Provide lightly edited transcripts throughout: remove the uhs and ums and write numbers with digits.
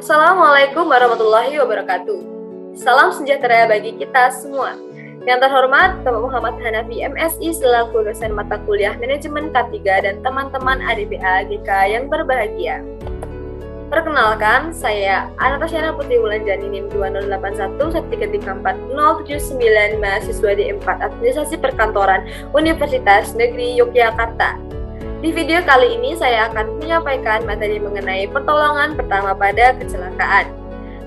Assalamualaikum warahmatullahi wabarakatuh. Salam sejahtera bagi kita semua. Yang terhormat Bapak Muhammad Hanafi MSI selaku dosen mata kuliah Manajemen K3 dan teman-teman ADPA GK yang berbahagia. Perkenalkan, saya Anastasia Putri Wulanjani NIM 208113340079 mahasiswa D4 Administrasi Perkantoran Universitas Negeri Yogyakarta. Di video kali ini saya akan menyampaikan materi mengenai pertolongan pertama pada kecelakaan.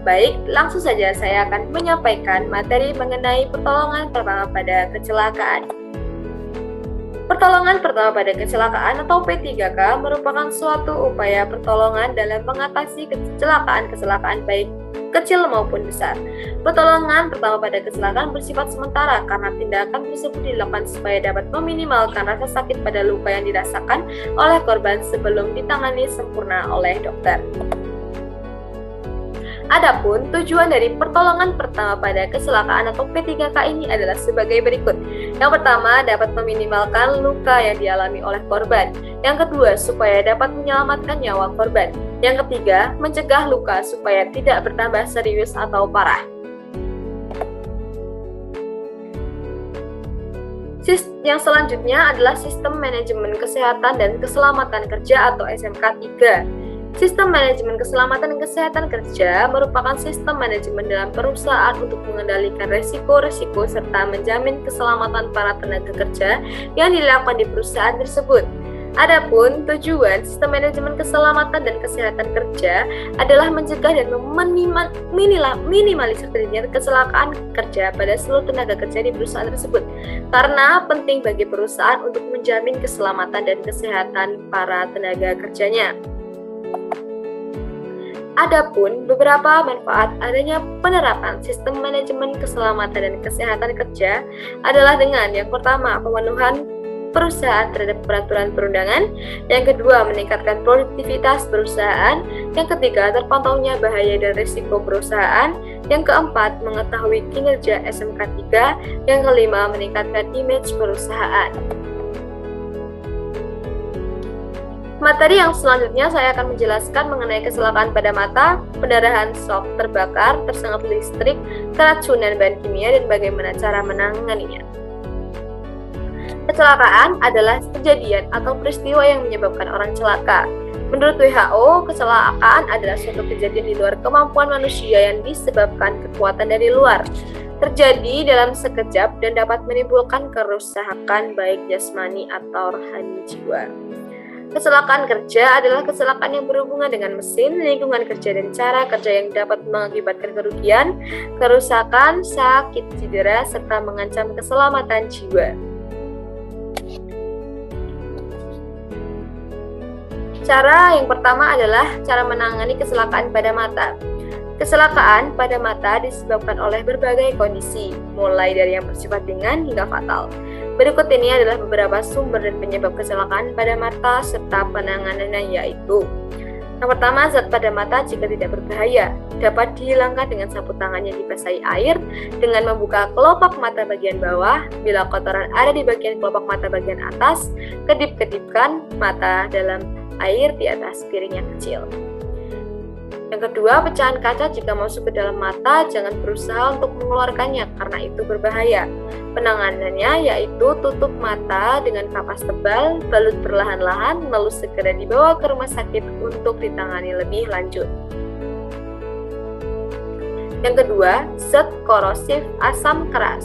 Baik, langsung saja saya akan menyampaikan materi mengenai pertolongan pertama pada kecelakaan. Pertolongan pertama pada kecelakaan atau P3K merupakan suatu upaya pertolongan dalam mengatasi kecelakaan baik kecil maupun besar. Pertolongan pertama pada kecelakaan bersifat sementara karena tindakan tersebut dilakukan supaya dapat meminimalkan rasa sakit pada luka yang dirasakan oleh korban sebelum ditangani sempurna oleh dokter. Adapun tujuan dari pertolongan pertama pada kecelakaan atau P3K ini adalah sebagai berikut. Yang pertama, dapat meminimalkan luka yang dialami oleh korban. Yang kedua, supaya dapat menyelamatkan nyawa korban. Yang ketiga, mencegah luka supaya tidak bertambah serius atau parah. Yang selanjutnya adalah Sistem Manajemen Kesehatan dan Keselamatan Kerja atau SMK 3. Sistem Manajemen Keselamatan dan Kesehatan Kerja merupakan sistem manajemen dalam perusahaan untuk mengendalikan risiko-risiko serta menjamin keselamatan para tenaga kerja yang dilakukan di perusahaan tersebut. Adapun tujuan Sistem Manajemen Keselamatan dan Kesehatan Kerja adalah mencegah dan minimalisir terjadinya kecelakaan kerja pada seluruh tenaga kerja di perusahaan tersebut. Karena penting bagi perusahaan untuk menjamin keselamatan dan kesehatan para tenaga kerjanya. Adapun beberapa manfaat adanya penerapan sistem manajemen keselamatan dan kesehatan kerja adalah dengan yang pertama, pemenuhan perusahaan terhadap peraturan perundangan, yang kedua, meningkatkan produktivitas perusahaan, yang ketiga, terpantaunya bahaya dan risiko perusahaan, yang keempat, mengetahui kinerja SMK 3, yang kelima, meningkatkan image perusahaan. Materi yang selanjutnya saya akan menjelaskan mengenai kecelakaan pada mata, pendarahan shock terbakar, tersengat listrik, keracunan bahan kimia, dan bagaimana cara menanganinya. Kecelakaan adalah kejadian atau peristiwa yang menyebabkan orang celaka. Menurut WHO, kecelakaan adalah suatu kejadian di luar kemampuan manusia yang disebabkan kekuatan dari luar. Terjadi dalam sekejap dan dapat menimbulkan kerusakan baik jasmani atau rohani jiwa. Kecelakaan kerja adalah kecelakaan yang berhubungan dengan mesin, lingkungan kerja, dan cara kerja yang dapat mengakibatkan kerugian, kerusakan, sakit, cedera, serta mengancam keselamatan jiwa. Cara yang pertama adalah cara menangani kecelakaan pada mata. Kecelakaan pada mata disebabkan oleh berbagai kondisi, mulai dari yang bersifat ringan hingga fatal. Berikut ini adalah beberapa sumber dan penyebab kecelakaan pada mata serta penanganannya, yaitu: yang pertama, zat pada mata jika tidak berbahaya dapat dihilangkan dengan sapu tangan yang dibasahi air dengan membuka kelopak mata bagian bawah. Bila kotoran ada di bagian kelopak mata bagian atas, kedip-kedipkan mata dalam air di atas piring yang kecil. Yang kedua, pecahan kaca jika masuk ke dalam mata, jangan berusaha untuk mengeluarkannya karena itu berbahaya. Penanganannya yaitu tutup mata dengan kapas tebal, balut perlahan-lahan, lalu segera dibawa ke rumah sakit untuk ditangani lebih lanjut. Yang kedua, zat korosif asam keras.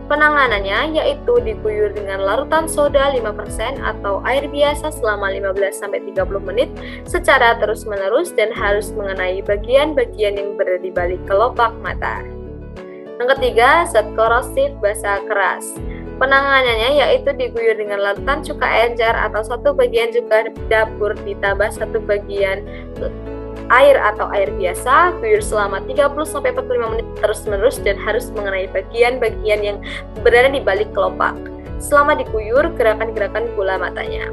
Penanganannya yaitu diguyur dengan larutan soda 5% atau air biasa selama 15-30 menit secara terus-menerus dan harus mengenai bagian-bagian yang berada di balik kelopak mata. Yang ketiga, zat korosif basa keras. Penanganannya yaitu diguyur dengan larutan cuka encer atau 1 bagian cuka dapur ditambah 1 bagian air atau air biasa, guyur selama 30-45 menit terus-menerus dan harus mengenai bagian-bagian yang berada di balik kelopak. Selama diguyur, gerakan-gerakan bola matanya.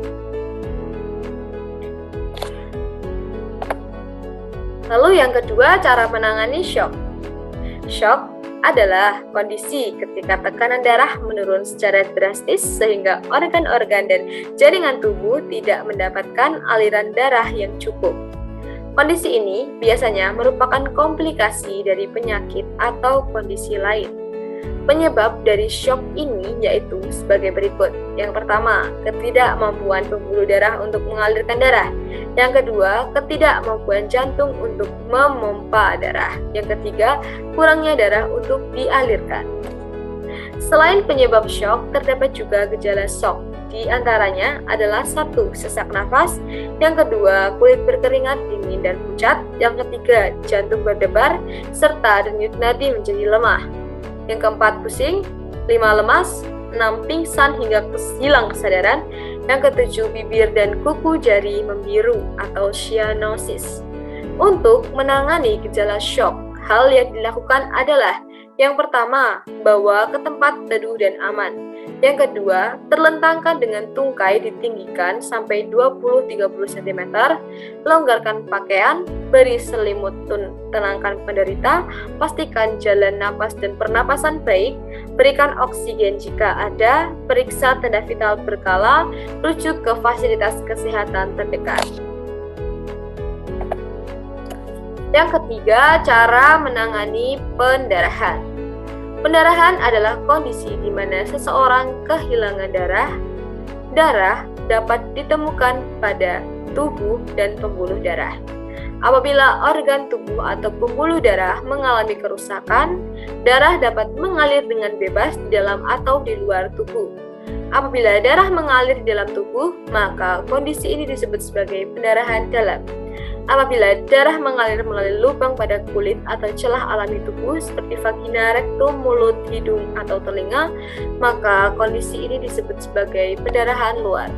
Lalu yang kedua, cara menangani shock. Shock adalah kondisi ketika tekanan darah menurun secara drastis sehingga organ-organ dan jaringan tubuh tidak mendapatkan aliran darah yang cukup. Kondisi ini biasanya merupakan komplikasi dari penyakit atau kondisi lain. Penyebab dari shock ini yaitu sebagai berikut. Yang pertama, ketidakmampuan pembuluh darah untuk mengalirkan darah. Yang kedua, ketidakmampuan jantung untuk memompa darah. Yang ketiga, kurangnya darah untuk dialirkan. Selain penyebab shock, terdapat juga gejala shock. Di antaranya adalah 1. Sesak nafas, yang kedua kulit berkeringat dingin dan pucat, yang ketiga jantung berdebar, serta denyut nadi menjadi lemah. Yang keempat pusing, 5 lemas, 6 pingsan hingga hilang kesadaran, yang ketujuh bibir dan kuku jari membiru atau cyanosis. Untuk menangani gejala shock, hal yang dilakukan adalah yang pertama, bawa ke tempat teduh dan aman. Yang kedua, terlentangkan dengan tungkai ditinggikan sampai 20-30 cm, longgarkan pakaian, beri selimut tenangkan penderita, pastikan jalan napas dan pernapasan baik, berikan oksigen jika ada, periksa tanda vital berkala, rujuk ke fasilitas kesehatan terdekat. Yang ketiga, cara menangani pendarahan. Pendarahan adalah kondisi di mana seseorang kehilangan darah. Darah dapat ditemukan pada tubuh dan pembuluh darah. Apabila organ tubuh atau pembuluh darah mengalami kerusakan, darah dapat mengalir dengan bebas di dalam atau di luar tubuh. Apabila darah mengalir di dalam tubuh, maka kondisi ini disebut sebagai pendarahan dalam. Apabila darah mengalir melalui lubang pada kulit atau celah alami tubuh seperti vagina, rektum, mulut, hidung, atau telinga, maka kondisi ini disebut sebagai pendarahan luar.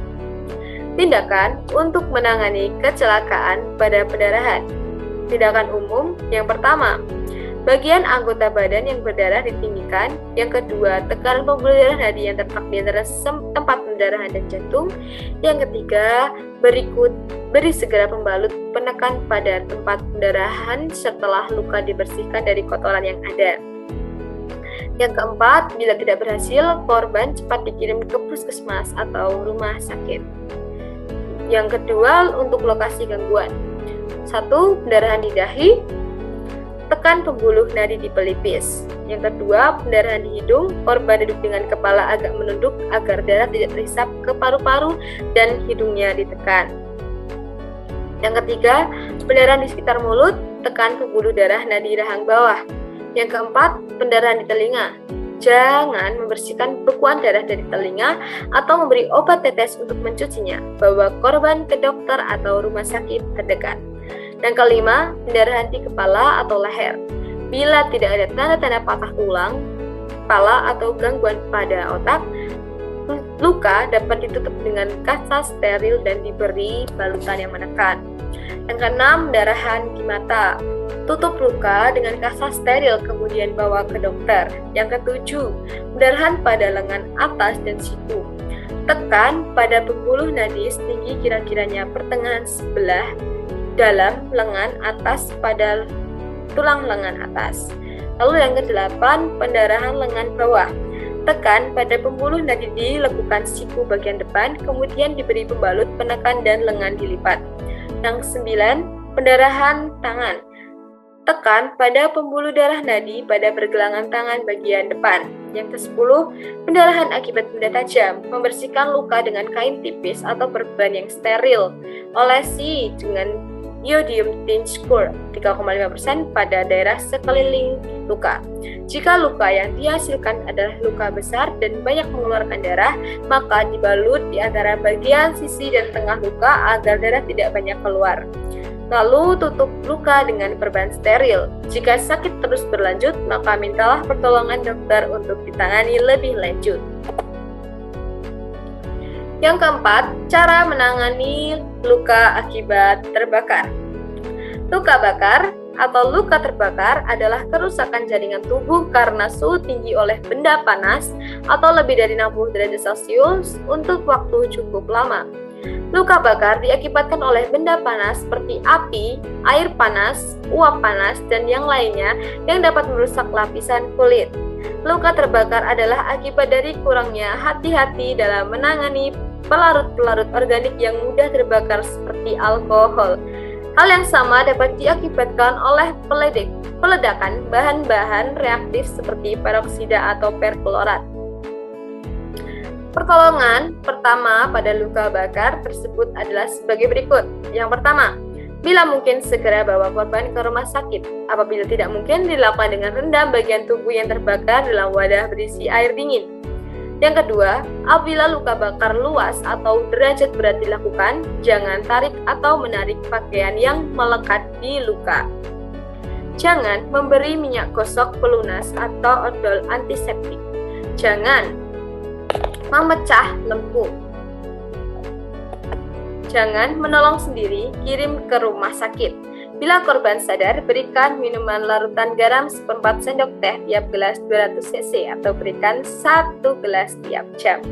Tindakan untuk menangani kecelakaan pada pendarahan. Tindakan umum yang pertama, bagian anggota badan yang berdarah ditinggikan. Yang kedua, tekanan pembuluh darah nadi yang terletak di antara tempat pendarahan dan jantung. Yang ketiga, beri segera pembalut penekan pada tempat pendarahan setelah luka dibersihkan dari kotoran yang ada. Yang keempat, bila tidak berhasil, korban cepat dikirim ke puskesmas atau rumah sakit. Yang kedua, untuk lokasi gangguan. 1. Pendarahan di dahi, tekan pembuluh nadi di pelipis. Yang kedua, pendarahan di hidung, korban duduk dengan kepala agak menunduk agar darah tidak terhisap ke paru-paru dan hidungnya ditekan. Yang ketiga, pendarahan di sekitar mulut, tekan pembuluh darah nadi rahang bawah. Yang keempat, pendarahan di telinga. Jangan membersihkan bekuan darah dari telinga atau memberi obat tetes untuk mencucinya. Bawa korban ke dokter atau rumah sakit terdekat. Yang kelima, pendarahan di kepala atau leher. Bila tidak ada tanda-tanda patah tulang, kepala atau gangguan pada otak, luka dapat ditutup dengan kasa steril dan diberi balutan yang menekan. Yang keenam, pendarahan di mata. Tutup luka dengan kasa steril kemudian bawa ke dokter. Yang ketujuh, pendarahan pada lengan atas dan siku. Tekan pada pembuluh nadi setinggi kira-kiranya pertengahan sebelah dalam lengan atas pada tulang lengan atas. Lalu yang kedelapan, pendarahan lengan bawah. Tekan pada pembuluh nadi di lekukan siku bagian depan, kemudian diberi pembalut penekan dan lengan dilipat. Yang sembilan, pendarahan tangan. Tekan pada pembuluh darah nadi pada pergelangan tangan bagian depan. Yang ke-10, pendarahan akibat benda tajam. Membersihkan luka dengan kain tipis atau perban yang steril. Olesi dengan iodium tincture 3,5% pada daerah sekeliling luka. Jika luka yang dihasilkan adalah luka besar dan banyak mengeluarkan darah, maka dibalut di antara bagian sisi dan tengah luka agar darah tidak banyak keluar. Lalu tutup luka dengan perban steril. Jika sakit terus berlanjut, maka mintalah pertolongan dokter untuk ditangani lebih lanjut. Yang keempat, cara menangani luka akibat terbakar. Luka bakar atau luka terbakar adalah kerusakan jaringan tubuh karena suhu tinggi oleh benda panas atau lebih dari 60 derajat Celcius untuk waktu cukup lama. Luka bakar diakibatkan oleh benda panas seperti api, air panas, uap panas, dan yang lainnya yang dapat merusak lapisan kulit. Luka terbakar adalah akibat dari kurangnya hati-hati dalam menangani pelarut-pelarut organik yang mudah terbakar seperti alkohol. Hal yang sama dapat diakibatkan oleh peledakan bahan-bahan reaktif seperti peroksida atau perklorat. Pertolongan pertama pada luka bakar tersebut adalah sebagai berikut. Yang pertama, bila mungkin segera bawa korban ke rumah sakit. Apabila tidak mungkin, dilakukan dengan rendam bagian tubuh yang terbakar dalam wadah berisi air dingin. Yang kedua, apabila luka bakar luas atau derajat berat dilakukan, jangan tarik atau menarik pakaian yang melekat di luka. Jangan memberi minyak gosok pelunas atau odol antiseptik. Jangan memecah lembu. Jangan menolong sendiri, kirim ke rumah sakit. Bila korban sadar, berikan minuman larutan garam 1/4 sendok teh tiap gelas 200 cc atau berikan 1 gelas tiap jam.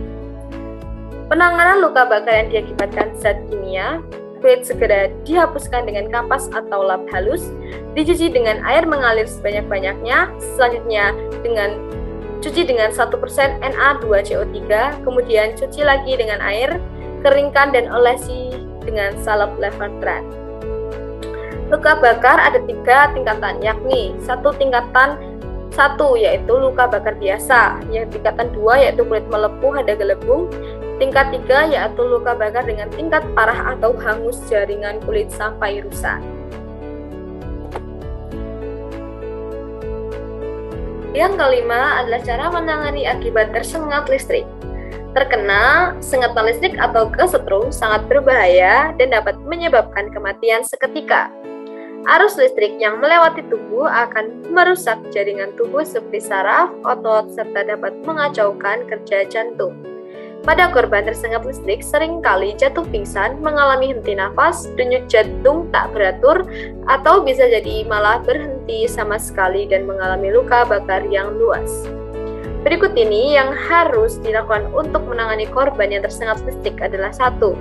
Penanganan luka bakar yang diakibatkan zat kimia, kulit segera dihapuskan dengan kapas atau lap halus, dicuci dengan air mengalir sebanyak-banyaknya, selanjutnya cuci dengan 1% Na2CO3, kemudian cuci lagi dengan air, keringkan dan olesi dengan salep Levantran. Luka bakar ada 3 tingkatan, yakni tingkatan 1 yaitu luka bakar biasa, yang tingkatan 2 yaitu kulit melepuh ada gelembung, tingkat 3 yaitu luka bakar dengan tingkat parah atau hangus jaringan kulit sampai rusak. Yang kelima adalah cara menangani akibat tersengat listrik. Terkena sengatan listrik atau kesetrum sangat berbahaya dan dapat menyebabkan kematian seketika. Arus listrik yang melewati tubuh akan merusak jaringan tubuh seperti saraf, otot, serta dapat mengacaukan kerja jantung. Pada korban tersengat listrik seringkali jatuh pingsan, mengalami henti nafas, denyut jantung tak beratur, atau bisa jadi malah berhenti sama sekali dan mengalami luka bakar yang luas. Berikut ini yang harus dilakukan untuk menangani korban yang tersengat listrik adalah 1.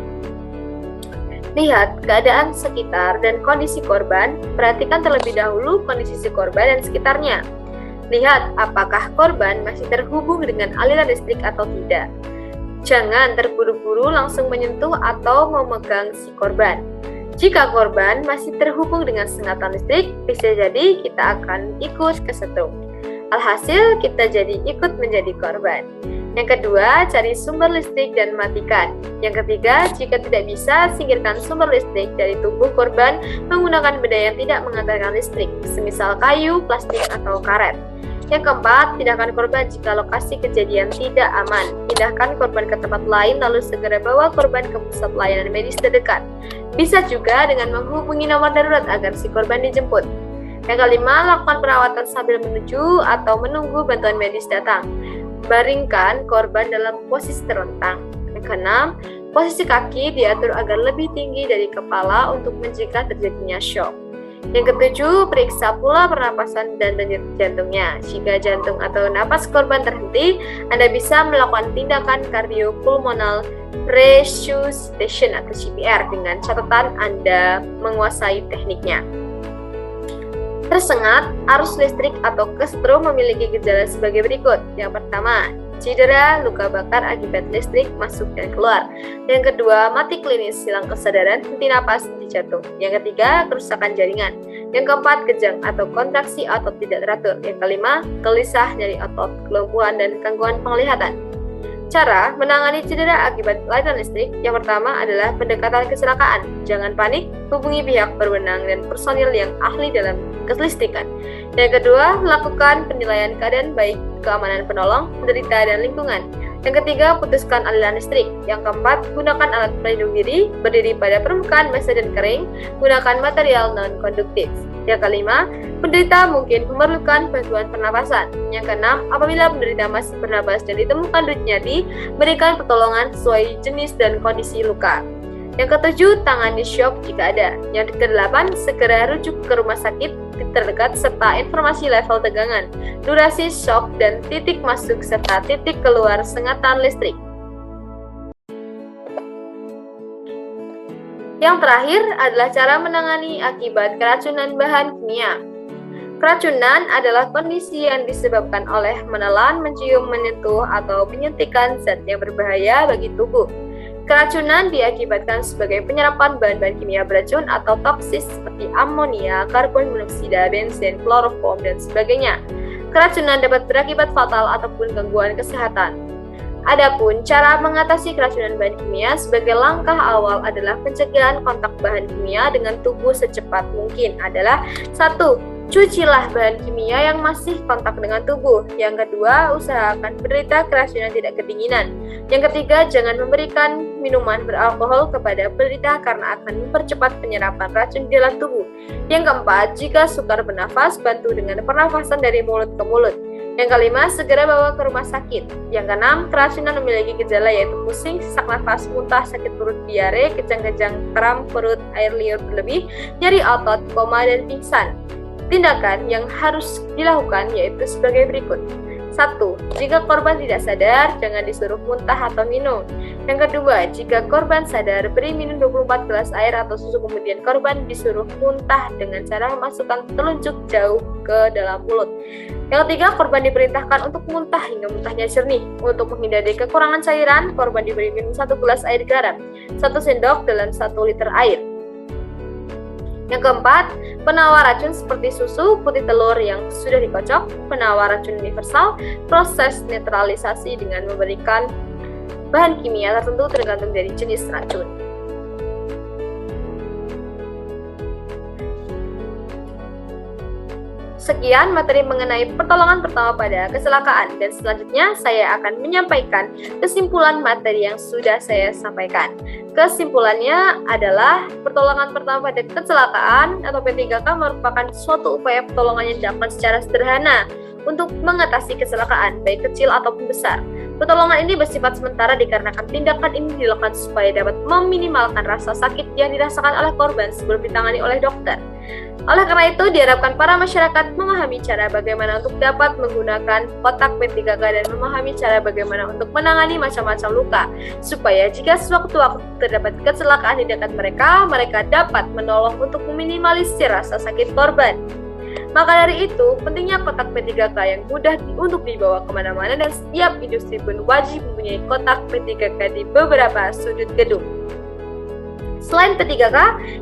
Lihat keadaan sekitar dan kondisi korban, perhatikan terlebih dahulu kondisi si korban dan sekitarnya. Lihat apakah korban masih terhubung dengan aliran listrik atau tidak. Jangan terburu-buru langsung menyentuh atau memegang si korban. Jika korban masih terhubung dengan sengatan listrik, bisa jadi kita akan ikut kesetrum. Alhasil, kita jadi ikut menjadi korban. Yang kedua, cari sumber listrik dan matikan. Yang ketiga, jika tidak bisa, singkirkan sumber listrik dari tubuh korban menggunakan benda yang tidak mengantarkan listrik, semisal kayu, plastik, atau karet. Yang keempat, pindahkan korban jika lokasi kejadian tidak aman. Pindahkan korban ke tempat lain lalu segera bawa korban ke pusat layanan medis terdekat. Bisa juga dengan menghubungi nomor darurat agar si korban dijemput. Yang kelima, lakukan perawatan sambil menuju atau menunggu bantuan medis datang. Baringkan korban dalam posisi terlentang. Yang keenam, posisi kaki diatur agar lebih tinggi dari kepala untuk mencegah terjadinya shock. Yang ketujuh, periksa pula pernapasan dan denyut jantungnya. Jika jantung atau napas korban terhenti, Anda bisa melakukan tindakan cardiopulmonal resuscitation atau CPR dengan catatan Anda menguasai tekniknya. Tersengat, arus listrik atau kesetrum memiliki gejala sebagai berikut. Yang pertama, cedera, luka bakar akibat listrik masuk dan keluar. Yang kedua, mati klinis, hilang kesadaran, henti napas, henti jantung. Yang ketiga, kerusakan jaringan. Yang keempat, kejang atau kontraksi otot tidak teratur. Yang kelima, gelisah, nyeri otot, kelumpuhan, dan gangguan penglihatan. Cara menangani cedera akibat aliran listrik yang pertama adalah pendekatan kecelakaan. Jangan panik, hubungi pihak berwenang dan personil yang ahli dalam kelistrikan. Yang kedua, lakukan penilaian keadaan baik keamanan penolong, penderita, dan lingkungan. Yang ketiga, putuskan aliran listrik. Yang keempat, gunakan alat pelindung diri, berdiri pada permukaan basah dan kering, gunakan material non-konduktif. Yang kelima, penderita mungkin memerlukan bantuan pernapasan. Yang keenam, apabila penderita masih bernapas dan ditemukan denyut nyadi, berikan pertolongan sesuai jenis dan kondisi luka. Yang ketujuh, tangani shock jika ada. Yang kedelapan, segera rujuk ke rumah sakit terdekat serta informasi level tegangan, durasi shock, dan titik masuk serta titik keluar sengatan listrik. Yang terakhir adalah cara menangani akibat keracunan bahan kimia. Keracunan adalah kondisi yang disebabkan oleh menelan, mencium, menyentuh, atau menyuntikkan zat yang berbahaya bagi tubuh. Keracunan diakibatkan sebagai penyerapan bahan-bahan kimia beracun atau toksis seperti amonia, karbon monoksida, benzen, kloroform, dan sebagainya. Keracunan dapat berakibat fatal ataupun gangguan kesehatan. Adapun cara mengatasi keracunan bahan kimia sebagai langkah awal adalah pencegahan kontak bahan kimia dengan tubuh secepat mungkin adalah 1. Cucilah bahan kimia yang masih kontak dengan tubuh. Yang kedua, usahakan penderita keracunan tidak kedinginan. Yang ketiga, jangan memberikan minuman beralkohol kepada penderita karena akan mempercepat penyerapan racun di dalam tubuh. Yang keempat, jika sukar bernafas, bantu dengan pernafasan dari mulut ke mulut. Yang kelima, segera bawa ke rumah sakit. Yang keenam, keracunan memiliki gejala yaitu pusing, sesak nafas, muntah, sakit perut, diare, kejang-kejang, kram perut, air liur berlebih, nyeri otot, koma, dan pingsan. Tindakan yang harus dilakukan yaitu sebagai berikut. 1. Jika korban tidak sadar, jangan disuruh muntah atau minum. Yang kedua, jika korban sadar, beri minum 24 gelas air atau susu, kemudian korban disuruh muntah dengan cara memasukkan telunjuk jauh ke dalam mulut. Yang ketiga, korban diperintahkan untuk muntah hingga muntahnya jernih. Untuk menghindari kekurangan cairan, korban diberi minum 1 gelas air garam, 1 sendok dalam 1 liter air. Yang keempat, penawar racun seperti susu, putih telur yang sudah dikocok, penawar racun universal, proses netralisasi dengan memberikan bahan kimia tertentu tergantung dari jenis racun. Sekian materi mengenai pertolongan pertama pada kecelakaan, dan selanjutnya saya akan menyampaikan kesimpulan materi yang sudah saya sampaikan. Kesimpulannya adalah pertolongan pertama pada kecelakaan atau P3K merupakan suatu upaya pertolongan yang dilakukan secara sederhana untuk mengatasi kecelakaan, baik kecil ataupun besar. Pertolongan ini bersifat sementara dikarenakan tindakan ini dilakukan supaya dapat meminimalkan rasa sakit yang dirasakan oleh korban sebelum ditangani oleh dokter. Oleh karena itu, diharapkan para masyarakat memahami cara bagaimana untuk dapat menggunakan kotak P3K dan memahami cara bagaimana untuk menangani macam-macam luka, supaya jika sewaktu-waktu terdapat kecelakaan di dekat mereka dapat menolong untuk meminimalisir rasa sakit korban. Maka dari itu, pentingnya kotak P3K yang mudah untuk dibawa kemana-mana, dan setiap industri pun wajib mempunyai kotak P3K di beberapa sudut gedung. Selain P3K,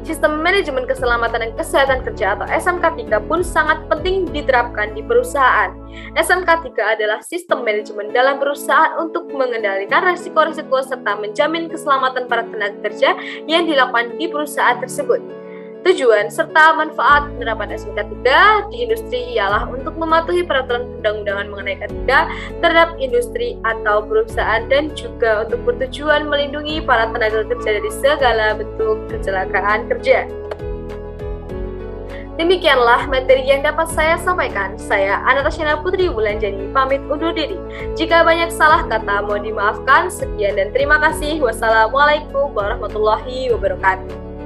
Sistem Manajemen Keselamatan dan Kesehatan Kerja atau SMK3 pun sangat penting diterapkan di perusahaan. SMK3 adalah sistem manajemen dalam perusahaan untuk mengendalikan risiko-risiko serta menjamin keselamatan para tenaga kerja yang dilakukan di perusahaan tersebut. Tujuan serta manfaat penerapan SMK3 di industri ialah untuk mematuhi peraturan perundang-undangan mengenai K3 terhadap industri atau perusahaan, dan juga untuk bertujuan melindungi para tenaga kerja dari segala bentuk kecelakaan kerja. Demikianlah materi yang dapat saya sampaikan. Saya Anastasia Putri Wulanjani pamit undur diri. Jika banyak salah kata mohon dimaafkan. Sekian dan terima kasih. Wassalamualaikum warahmatullahi wabarakatuh.